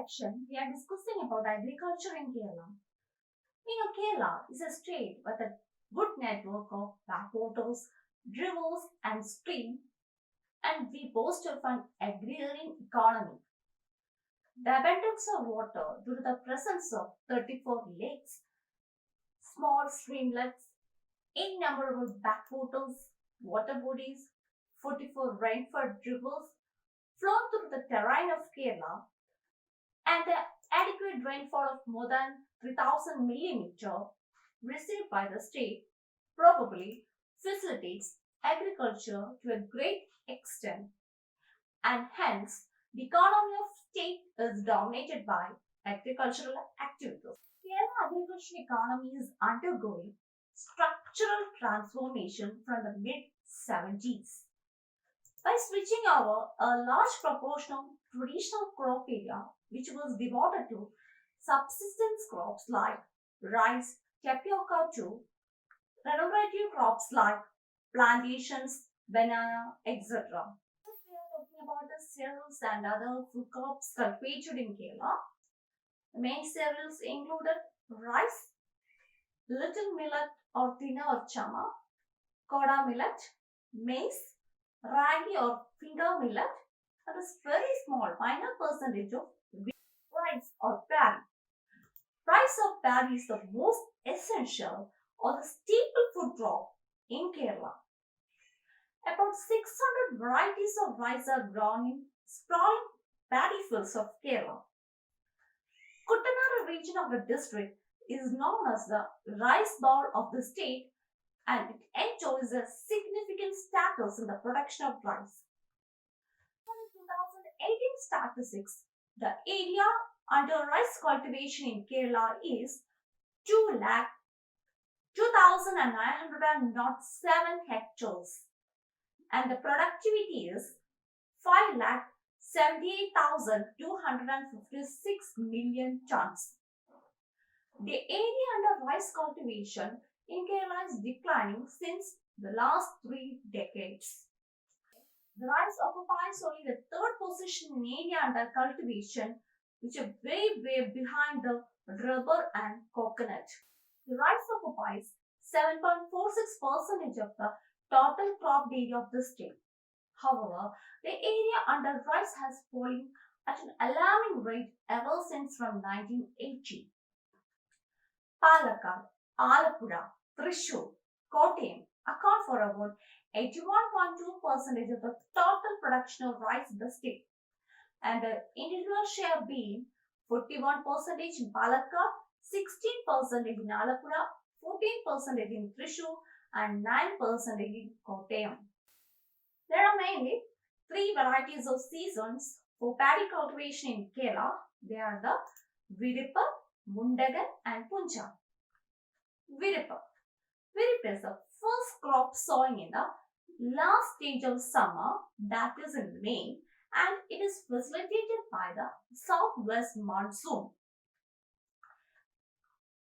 section, we are discussing about agriculture in Kerala. Kerala is a state with a good network of backwaters, rivers, and streams, and we boast of an agrarian economy. The abundance of water due to the presence of 34 lakes, small streamlets, innumerable backwaters, water bodies, 44 rainfed rivers flow through the terrain of Kerala, and the adequate rainfall of more than 3000 millimeter received by the state probably facilitates agriculture to a great extent, and hence the economy of state is dominated by agricultural activities. Kerala agricultural economy is undergoing structural transformation from the mid 70s. By switching over a large proportion of traditional crop area, which was devoted to subsistence crops like rice, tapioca, to remunerative crops like plantations, banana, etc. If we are talking about the cereals and other food crops cultivated in Kerala, the main cereals included rice, little millet or thinner or chama, koda millet, maize, ragi or finger millet, and a very small minor percentage of rice or paddy. Rice or paddy is the most essential or the staple food crop in Kerala. About 600 varieties of rice are grown in sprawling paddy fields of Kerala. Kuttanad region of the district is known as the rice bowl of the state, and it enjoys a significant status in the production of rice. In 2018 statistics, the area under rice cultivation in Kerala is 2,907 hectares, and the productivity is 5,78,256 million tons. The area under rice cultivation in Kerala is declining since the last 3 decades. The rice occupies only the third position in area under cultivation, which is way behind the rubber and coconut. The rice occupies 7.46% of the total cropped area of the state. However, the area under rice has fallen at an alarming rate ever since from 1980. Palakkad, Alappuzha, Thrissur, Kottayam account for about 81.2% of the total production of rice in the state, and the individual share being 41% in Palakkad, 16% in Alappuzha, 14% in Thrissur, and 9% in Kottayam. There are mainly three varieties of seasons for paddy cultivation in Kerala. They are the Virippa, Mundagan, and Punja. Virippa. Virippa is the first crop sowing in the last stage of summer, that is in May, and it is facilitated by the southwest monsoon.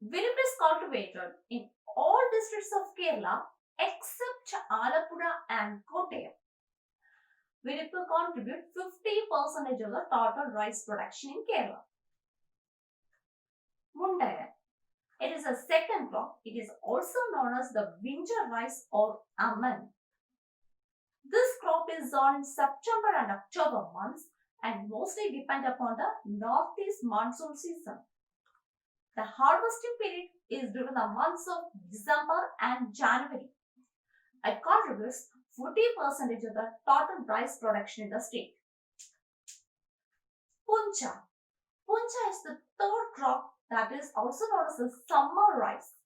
Virippa is cultivated in all districts of Kerala except Alappuzha and Kottayam. Virippa contributes 50% of the total rice production in Kerala. Mundagan. It is a second crop. It is also known as the winter rice or amman. This crop is sown in September and October months and mostly depend upon the northeast monsoon season. The harvesting period is during the months of December and January. It contributes 40% of the total rice production in the state. Punja. Punja is the third crop that is also known as the summer rice.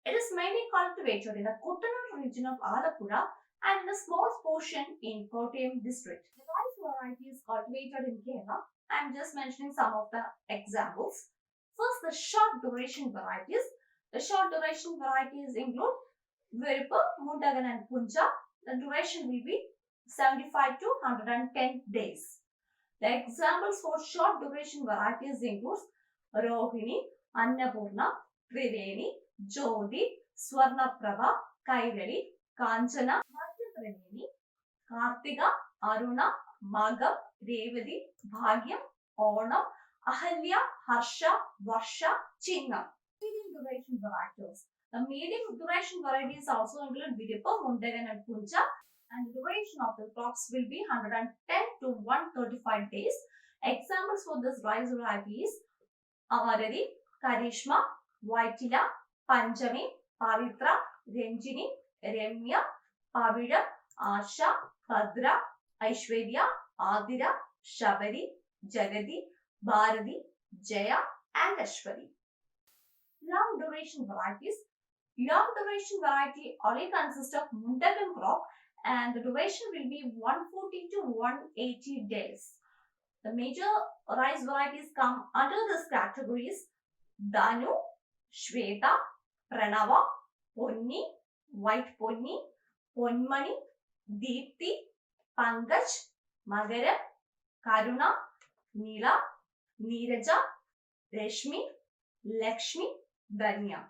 It is mainly cultivated in the Kuttanad region of Alappuzha and in a small portion in Kottayam district. The rice variety is cultivated in Kerala. I am just mentioning some of the examples. First, the short duration varieties. The short duration varieties include Virippa, Mundagan, and Punja. The duration will be 75 to 110 days. The examples for short duration varieties include Rohini, Annapurna, Triveni, Jyoti, Swarnaprabha, Kairali, Kanchana, Madhya Kartika, Aruna, Magam, Revati, Bhagyam, Onam, Ahalya, Harsha, Varsha, Chinna. Medium duration varieties. The medium duration varieties also include Vidippa, Mundagan and Punja, and the duration of the crops will be 110 to 135 days. Examples for this rice varieties Amaradi, Karishma, Vaitila, Panchami, Pavitra, Renjini, Remya, Pavida, Asha, Bhadra, Aishwarya, Adira, Shabari, Jagadi, Bharati, Jaya and Ashwari. Long duration varieties. Long duration variety only consists of Mundagan crop and the duration will be 140 to 180 days. The major rice varieties come under these categories: Danu, Shweta, Pranava, Ponni, White Ponni, Ponmani, Deepthi, Pankaj, Magaram, Karuna, Neela, Neeraja, Reshmi, Lakshmi, Danya.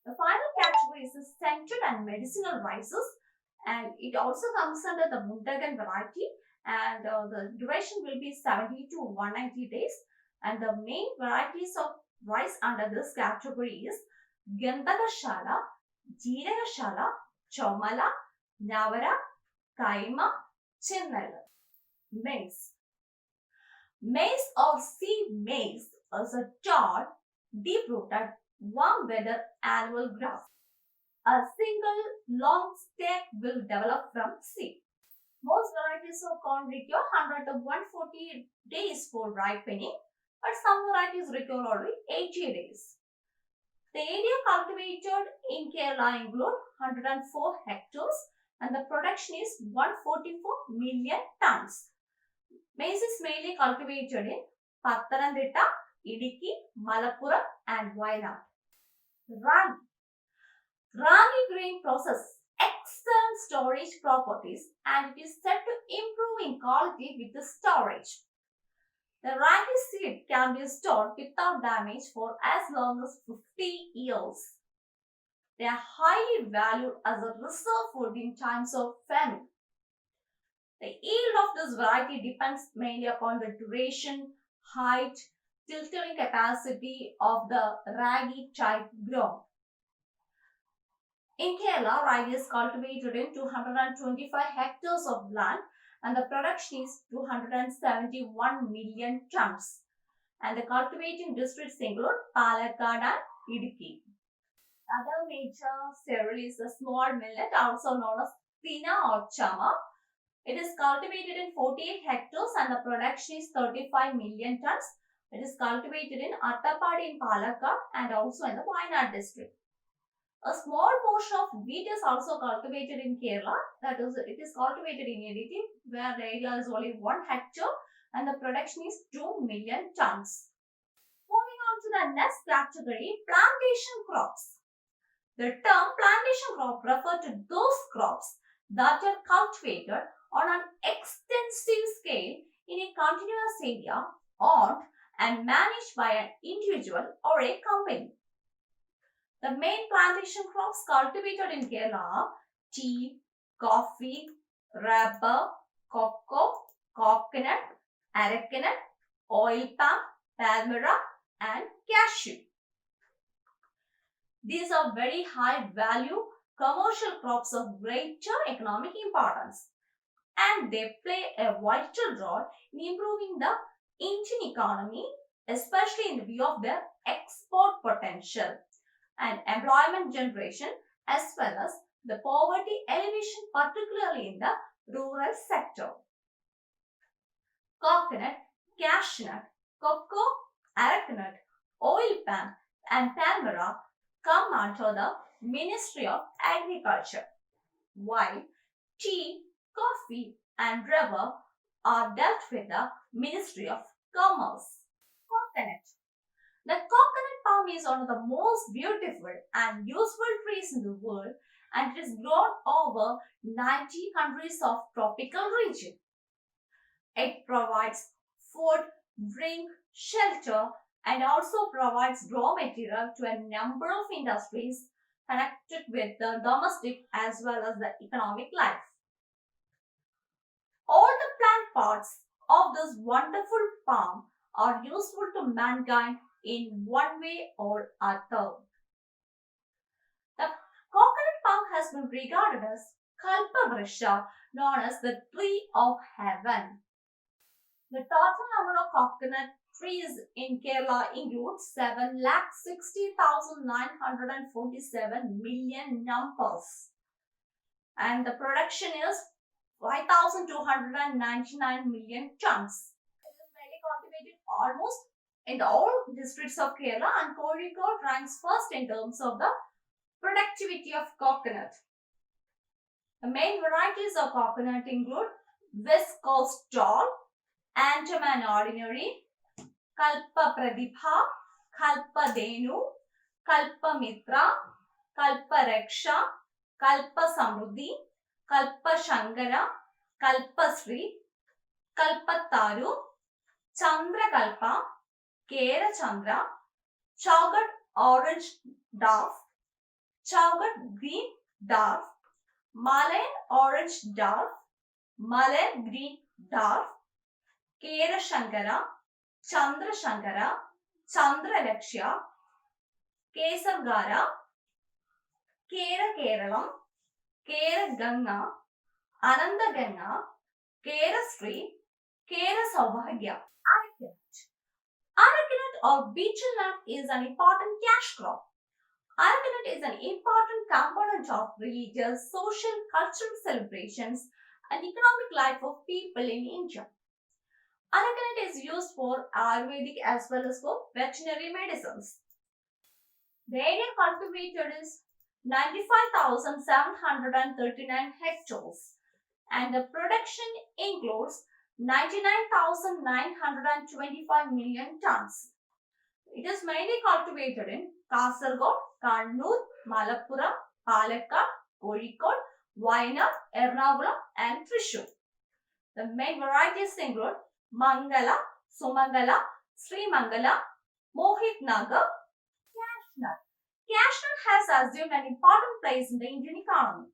The final category is the scented and medicinal rices, and it also comes under the Mundagan variety, and the duration will be 70 to 190 days. And the main varieties of rice under this category is Gandhakashala, Jeeragashala, Chomala, Navara, Kaima, Chinnal. Maize. Maize or sea maize is a tall, deep-rooted, warm weather annual grass. A single long stalk will develop from seed. Most varieties of corn require 100 to 140 days for ripening, but some varieties require only 80 days. The area cultivated in Kerala include 104 hectares and the production is 144 million tons. Maize is mainly cultivated in Pathanamthitta, Idukki, Malappuram and Wayanad. Ragi. Ragi grain possesses excellent storage properties and it is said to improve in quality with the storage. The ragi seed can be stored without damage for as long as 50 years. They are highly valued as a reserve food in times of famine. The yield of this variety depends mainly upon the duration, height, tilting capacity of the ragi type grown. In Kerala, ragi is cultivated in 225 hectares of land and the production is 271 million tons. And the cultivating districts include Palakkad and Idukki. Other major cereal is the small millet, also known as Tina or Chama. It is cultivated in 48 hectares and the production is 35 million tons. It is cultivated in Attapadi in Palakkad and also in the Wayanad district. A small portion of wheat is also cultivated in Kerala. That is, it is cultivated in Idukki where the area is only 1 hectare and the production is 2 million tons. Moving on to the next category, plantation crops. The term plantation crop refers to those crops that are cultivated on an extensive scale in a continuous area, owned and managed by an individual or a company. The main plantation crops cultivated in Kerala are tea, coffee, rubber, cocoa, coconut, arecanut, oil palm, palmyra and cashew. These are very high value commercial crops of greater economic importance and they play a vital role in improving the Indian economy, especially in view of their export potential and employment generation as well as the poverty elevation, particularly in the rural sector. Coconut, cashew nut, cocoa, arecanut, oil palm and palmyra come under the Ministry of Agriculture, while tea, coffee and rubber are dealt with the Ministry of Commerce. Coconut. The coconut palm is one of the most beautiful and useful trees in the world and it is grown over 90 countries of tropical region. It provides food, drink, shelter and also provides raw material to a number of industries connected with the domestic as well as the economic life. All the plant parts of this wonderful palm are useful to mankind in one way or other. The coconut palm has been regarded as Kalpavrisha, known as the tree of heaven. The total number of coconut trees in Kerala includes 7,60,947 million numbers. And the production is 5,299 million tons. It is mainly cultivated almost in all districts of Kerala, and Kozhikode ranks first in terms of the productivity of coconut. The main varieties of coconut include West Coast Tall, Andaman Ordinary, Kalpa Pradipha, Kalpa Denu, Kalpa Mitra, Kalpa Raksha, Kalpa Samruddhi, Kalpa Shankara, Kalpa Sri, Kalpa Taru, Chandra Kalpa, Kera Chandra, Chowgat Orange Dwarf, Chowgat Green Dwarf, Malayan Orange Dwarf, Malayan Green Dwarf, Kera Shankara, Chandra Shankara, Chandra Lakshya, Kesargara, Kera Keralam, Kera Ganga, Ananda Ganga, Kera Sri, Kera Saubhagya. Aracanut or beetle nut is an important cash crop. Aracanut is an important component of religious, social, cultural celebrations and economic life of people in India. Aracanut is used for Ayurvedic as well as for veterinary medicines. The area cultivated is 95,739 hectares and the production includes 99,925 million tons. It is mainly cultivated in Kasaragod, Kannur, Malappuram, Palakkad, Kozhikode, Wayanad, Ernakulam and Thrissur. The main varieties include Mangala, Sumangala, Sri Mangala, Mohit Nagar, Cashnut. Cashnut has assumed an important place in the Indian economy.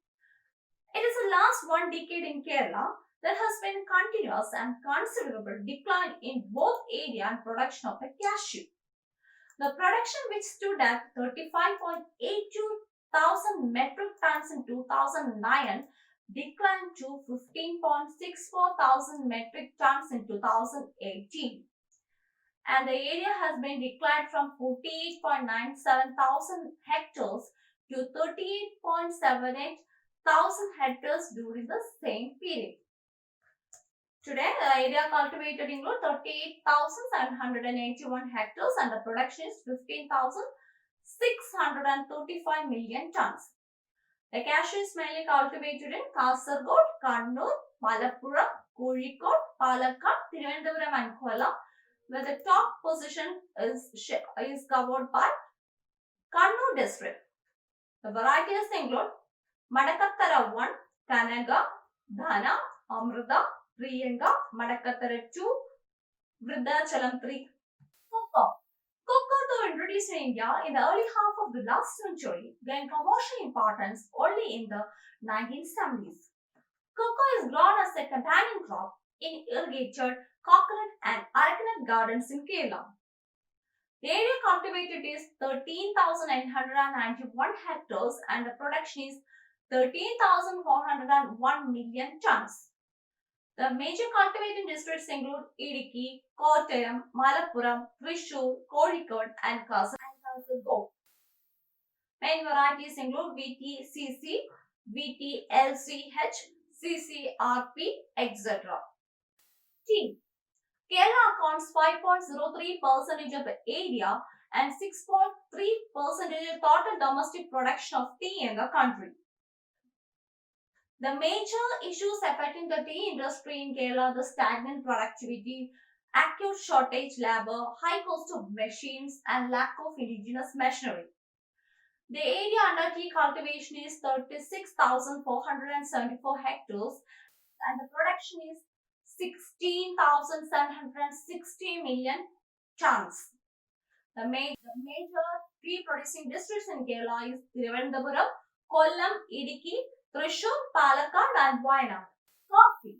It is the last one decade in Kerala there has been continuous and considerable decline in both area and production of the cashew. The production, which stood at 35.82 thousand metric tons in 2009, declined to 15.64 thousand metric tons in 2018. And the area has been declined from 48.97 thousand hectares to 38.78 thousand hectares during the same period. Today, the area cultivated includes 38,781 hectares and the production is 15,635 million tons. The cashew is mainly cultivated in Kasaragod, Kannur, Malappuram, Kozhikode, Palakkad, Thiruvananthapuram and Kollam, where the top position is covered by Kannur district. The varieties include Madakattara 1, Kanaga, Dhana, Amrita, Priyanka, Madakattara 2, Vridhachalam 3. Cocoa. Cocoa, though introduced in India in the early half of the last century, gained commercial importance only in the 1970s. Cocoa is grown as a companion crop in irrigated coconut and aracanut gardens in Kerala. The area cultivated is 13,991 hectares and the production is 13,401 million tons. The major cultivating districts include Idukki, Kottayam, Malappuram, Thrissur, Kozhikode and Kasaragod. Main varieties include VTCC, VTLCH, CCRP, etc. Tea. Kerala accounts 5.03% of the area and 6.3% of total domestic production of tea in the country. The major issues affecting the tea industry in Kerala are the stagnant productivity, acute shortage labor, high cost of machines and lack of indigenous machinery. The area under tea cultivation is 36,474 hectares and the production is 16,760 million tons. The major tea producing districts in Kerala is Thiruvananthapuram, Kollam, Idukki, Thrissur, Palakkad and Wayanad. Coffee.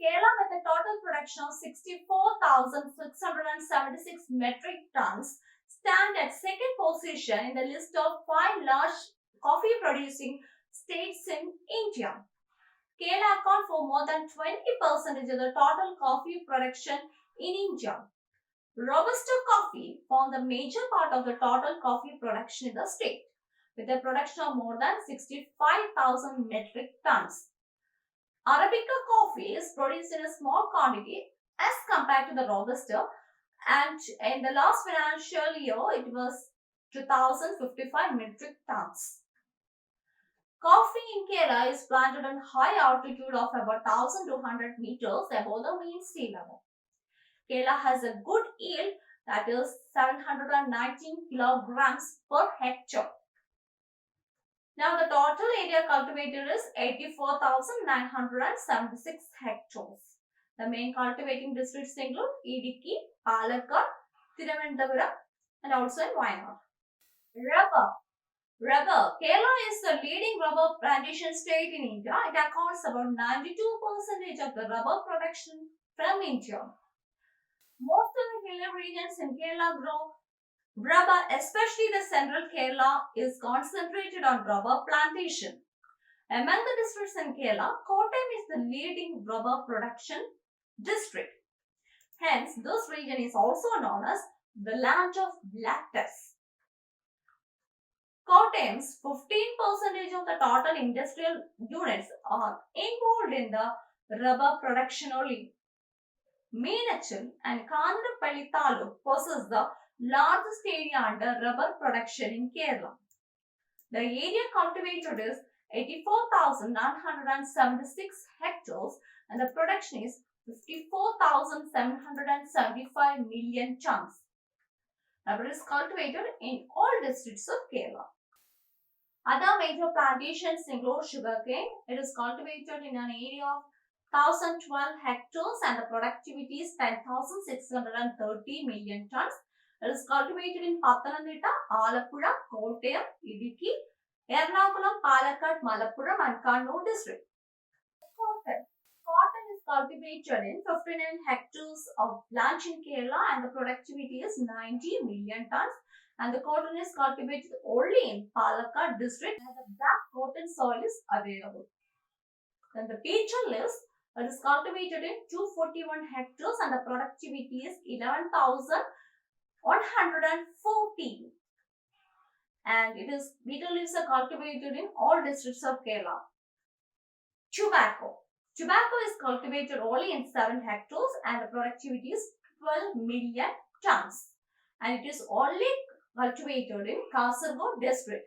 Kerala, with a total production of 64,676 metric tons, stand at second position in the list of 5 large coffee producing states in India. Kerala account for more than 20% of the total coffee production in India. Robusta coffee form the major part of the total coffee production in the state, with a production of more than 65,000 metric tons. Arabica coffee is produced in a small quantity as compared to the Robusta, and in the last financial year it was 2055 metric tons. Coffee in Kerala is planted on high altitude of about 1200 meters above the mean sea level. Kerala has a good yield, that is 719 kilograms per hectare. Now the total area cultivated is 84,976 hectares. The main cultivating districts include Idukki, Palakkad, Thiruvananthapuram and also in Wayanad. Rubber. Kerala is the leading rubber plantation state in India. It accounts about 92% of the rubber production from India. Most of the hilly regions in Kerala grow rubber, especially the central Kerala is concentrated on rubber plantation. Among the districts in Kerala, Kottayam is the leading rubber production district. Hence, this region is also known as the land of lactose. Kottayam's 15% of the total industrial units are involved in the rubber production only. Meenachal and Kandarapalli Taluk possess the largest area under rubber production in Kerala. The area cultivated is 84,976 hectares and the production is 54,775 million tons. Rubber is cultivated in all districts of Kerala. Other major plantations include sugarcane. It is cultivated in an area of 1,012 hectares and the productivity is 10,630 million tons. It is cultivated in Pathanamthitta, Alappuzha, Kottayam, Idukki, Ernakulam, Palakkad, Malappuram and Kannur district. Cotton. Cotton is cultivated in 59 hectares of land in Kerala and the productivity is 90 million tons. And the cotton is cultivated only in Palakkad district and the black cotton soil is available. Then the peach leaves. It is cultivated in 241 hectares and the productivity is 11,140. And betel leaves are cultivated in all districts of Kerala. Tobacco. Tobacco is cultivated only in 7 hectares and the productivity is 12 million tons. And it is only cultivated in Kasaragod district.